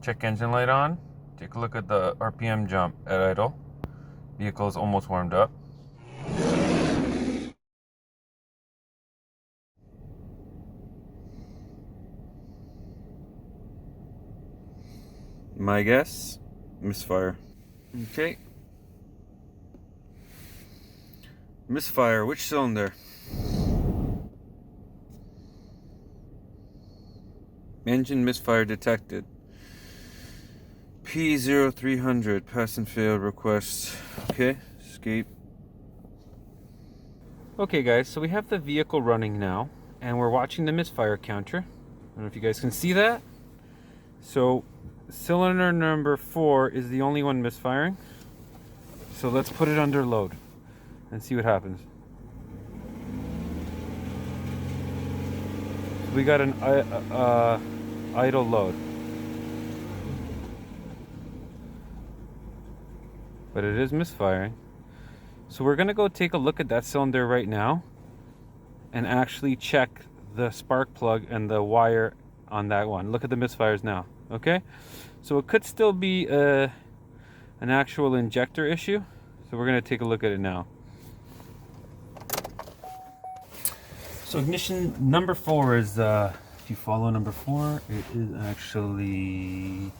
Check engine light on. Take a look at the RPM jump at idle. Vehicle is almost warmed up. My guess, Misfire. Okay. Misfire, which cylinder? Engine misfire detected. P0300, pass and fail request. Okay, escape. Okay guys, so we have the vehicle running now, and we're watching the misfire counter. I don't know if you guys can see that. So, cylinder number 4 is the only one misfiring. So let's put it under load and see what happens. We got an idle load, but it is misfiring. So we're gonna go take a look at that cylinder right now and actually check the spark plug and the wire on that one. Look at the misfires now. Okay, so it could still be an actual injector issue, so we're gonna take a look at it now. So ignition number 4 is, if you follow number 4, it is actually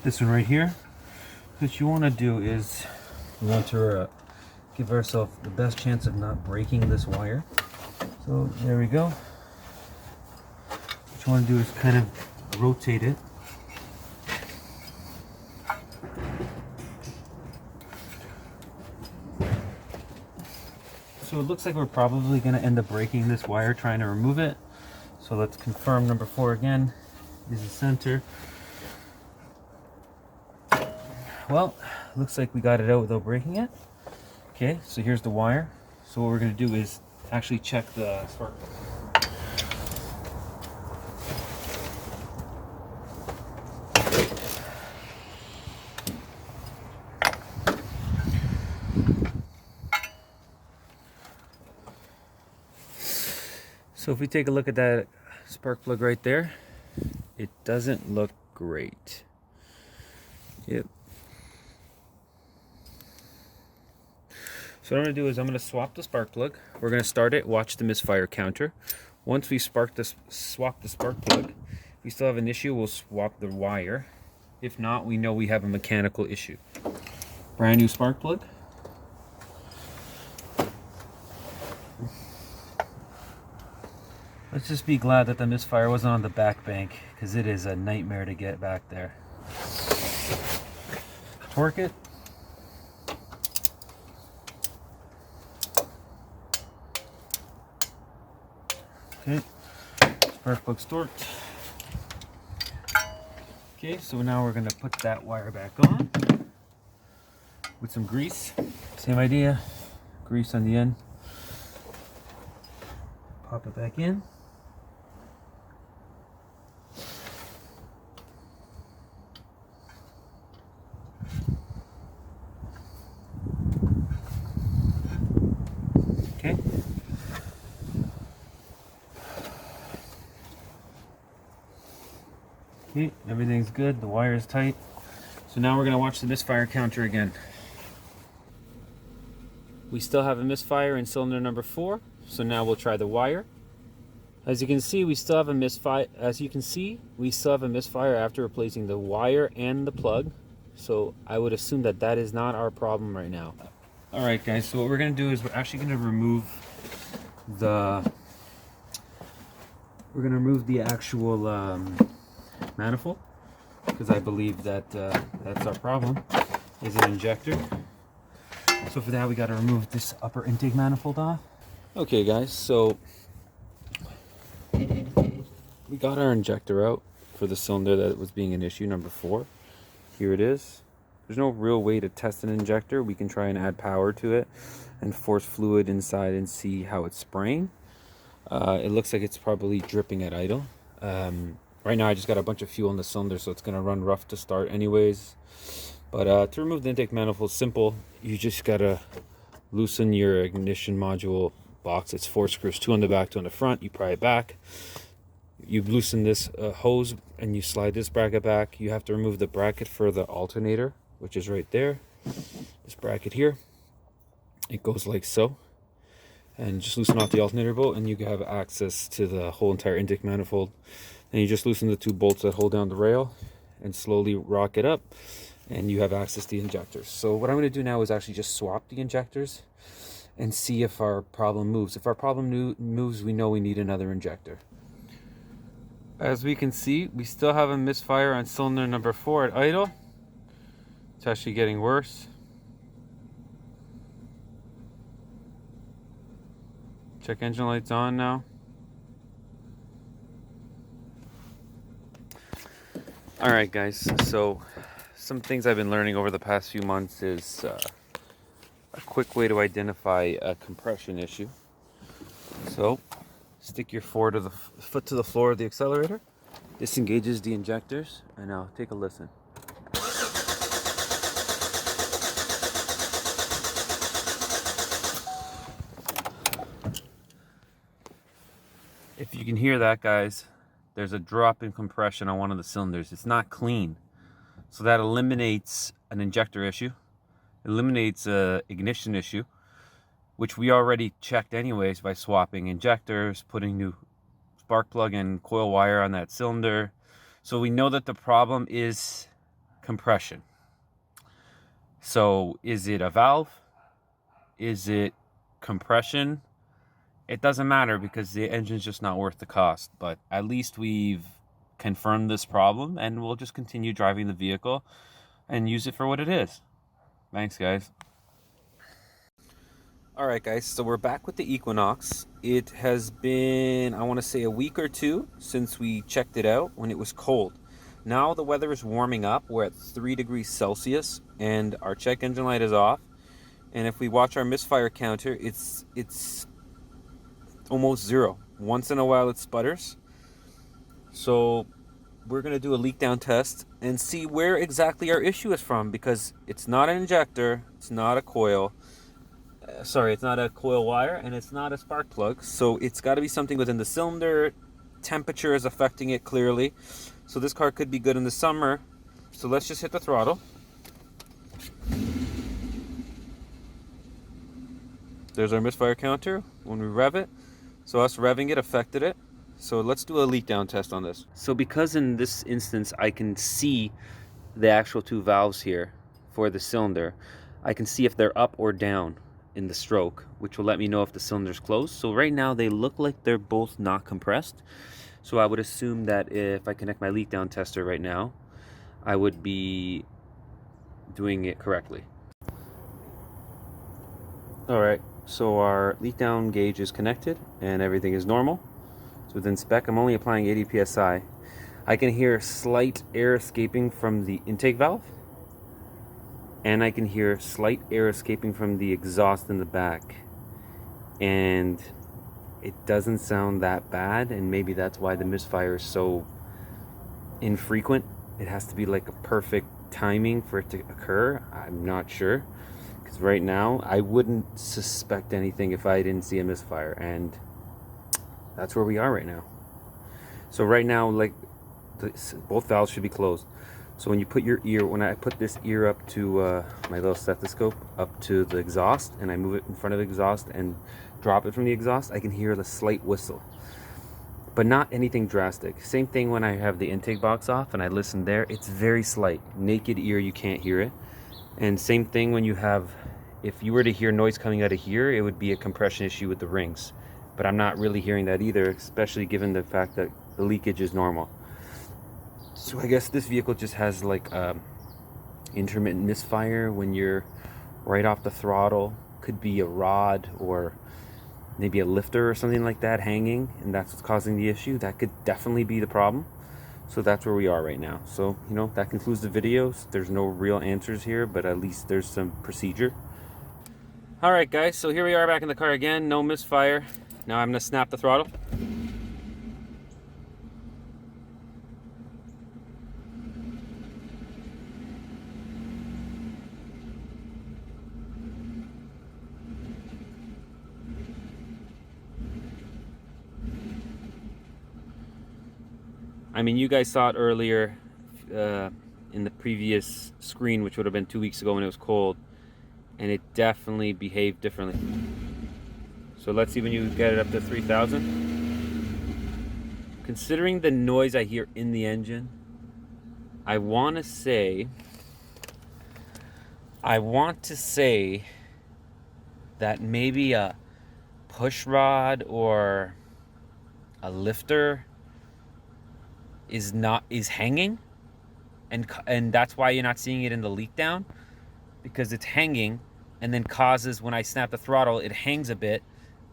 this one right here. What you want to do is you want to give ourselves the best chance of not breaking this wire. So there we go. What you want to do is kind of rotate it. So it looks like we're probably going to end up breaking this wire trying to remove it. So let's confirm number 4 again is the center. Well, looks like we got it out without breaking it. Okay, so here's the wire. So what we're going to do is actually check the spark plug. So if we take a look at that spark plug right there, it doesn't look great. Yep. So what I'm going to do is I'm going to swap the spark plug. We're going to start it, watch the misfire counter. Once we swap the spark plug, if we still have an issue, we'll swap the wire. If not, we know we have a mechanical issue. Brand new spark plug. Let's just be glad that the misfire wasn't on the back bank, because it is a nightmare to get back there. Torque it. Okay, spark plug torqued. Okay, so now we're going to put that wire back on with some grease. Same idea, grease on the end. Pop it back in. Okay. Okay, everything's good, the wire is tight. So now we're going to watch the misfire counter again. We still have a misfire in cylinder number 4, so now we'll try the wire. As you can see, we still have a misfire. After replacing the wire and the plug. So I would assume that that is not our problem right now. All right, guys. So what we're going to do is we're actually going to remove the actual manifold, because I believe that that's our problem, is an injector. So for that, we got to remove this upper intake manifold off. Okay, guys. So we got our injector out for the cylinder that was being an issue, number 4. Here it is. There's no real way to test an injector. We can try and add power to it and force fluid inside and see how it's spraying. It looks like it's probably dripping at idle. Right now I just got a bunch of fuel in the cylinder, so it's going to run rough to start anyways. But to remove the intake manifold, simple. You just got to loosen your ignition module box. It's 4 screws, 2 on the back, 2 on the front. You pry it back. You loosen this hose and you slide this bracket back. You have to remove the bracket for the alternator, which is right there. This bracket here. It goes like so. And just loosen off the alternator bolt and you have access to the whole entire intake manifold. And you just loosen the 2 bolts that hold down the rail and slowly rock it up, and you have access to the injectors. So what I'm going to do now is actually just swap the injectors and see if our problem moves. If our problem moves, we know we need another injector. As we can see, we still have a misfire on cylinder number 4 at idle. It's actually getting worse. Check engine lights on now. Alright guys, so some things I've been learning over the past few months is a quick way to identify a compression issue. So stick your foot to the floor of the accelerator. This engages the injectors, and now take a listen. If you can hear that, guys, there's a drop in compression on one of the cylinders. It's not clean. So that eliminates an injector issue, eliminates an ignition issue, which we already checked anyways by swapping injectors, putting new spark plug and coil wire on that cylinder. So we know that the problem is compression. So is it a valve? Is it compression? It doesn't matter because the engine's just not worth the cost. But at least we've confirmed this problem, and we'll just continue driving the vehicle and use it for what it is. Thanks, guys. All right, guys, so we're back with the Equinox. It has been, I want to say, a week or 2 since we checked it out when it was cold. Now the weather is warming up. We're at 3 degrees Celsius, and our check engine light is off. And if we watch our misfire counter, it's almost 0. Once in a while it sputters. So we're going to do a leak down test and see where exactly our issue is from, because it's not an injector, it's not a coil. It's not a coil wire, and it's not a spark plug. So it's got to be something within the cylinder. Temperature is affecting it clearly. So this car could be good in the summer. So let's just hit the throttle. There's our misfire counter when we rev it. So us revving it affected it. So let's do a leak down test on this. So because in this instance I can see the actual 2 valves here for the cylinder, I can see if they're up or down in the stroke, which will let me know if the cylinder's closed. So right now they look like they're both not compressed. So I would assume that if I connect my leak down tester right now, I would be doing it correctly. All right, so our leak down gauge is connected and everything is normal. It's within spec. I'm only applying 80 psi. I can hear slight air escaping from the intake valve, and I can hear slight air escaping from the exhaust in the back. And it doesn't sound that bad, and maybe that's why the misfire is so infrequent. It has to be like a perfect timing for it to occur. I'm not sure, because right now I wouldn't suspect anything if I didn't see a misfire, and that's where we are right now. So right now, like, both valves should be closed. So when you put your ear, when I put this ear up to my little stethoscope up to the exhaust, and I move it in front of the exhaust and drop it from the exhaust, I can hear the slight whistle, but not anything drastic. Same thing when I have the intake box off and I listen there, it's very slight. Naked ear, you can't hear it. And same thing when you have, if you were to hear noise coming out of here, it would be a compression issue with the rings. But I'm not really hearing that either, especially given the fact that the leakage is normal. So I guess this vehicle just has like intermittent misfire when you're right off the throttle. Could be a rod or maybe a lifter or something like that hanging, and that's what's causing the issue. That could definitely be the problem. So that's where we are right now. So, you know, that concludes the video. There's no real answers here, but at least there's some procedure. All right, guys, so here we are back in the car again. No misfire. Now I'm going to snap the throttle. I mean, you guys saw it earlier in the previous screen, which would have been 2 weeks ago when it was cold, and it definitely behaved differently. So let's see when you get it up to 3,000. Considering the noise I hear in the engine, I want to say that maybe a push rod or a lifter is hanging, and that's why you're not seeing it in the leak down, because it's hanging, and then causes, when I snap the throttle, it hangs a bit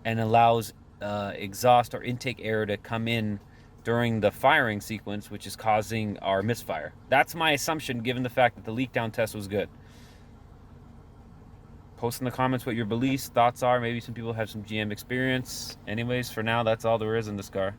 and allows exhaust or intake air to come in during the firing sequence, which is causing our misfire. That's my assumption, given the fact that the leak down test was good. Post in the comments what your beliefs, thoughts are. Maybe some people have some GM experience. Anyways, for now, that's all there is in this car.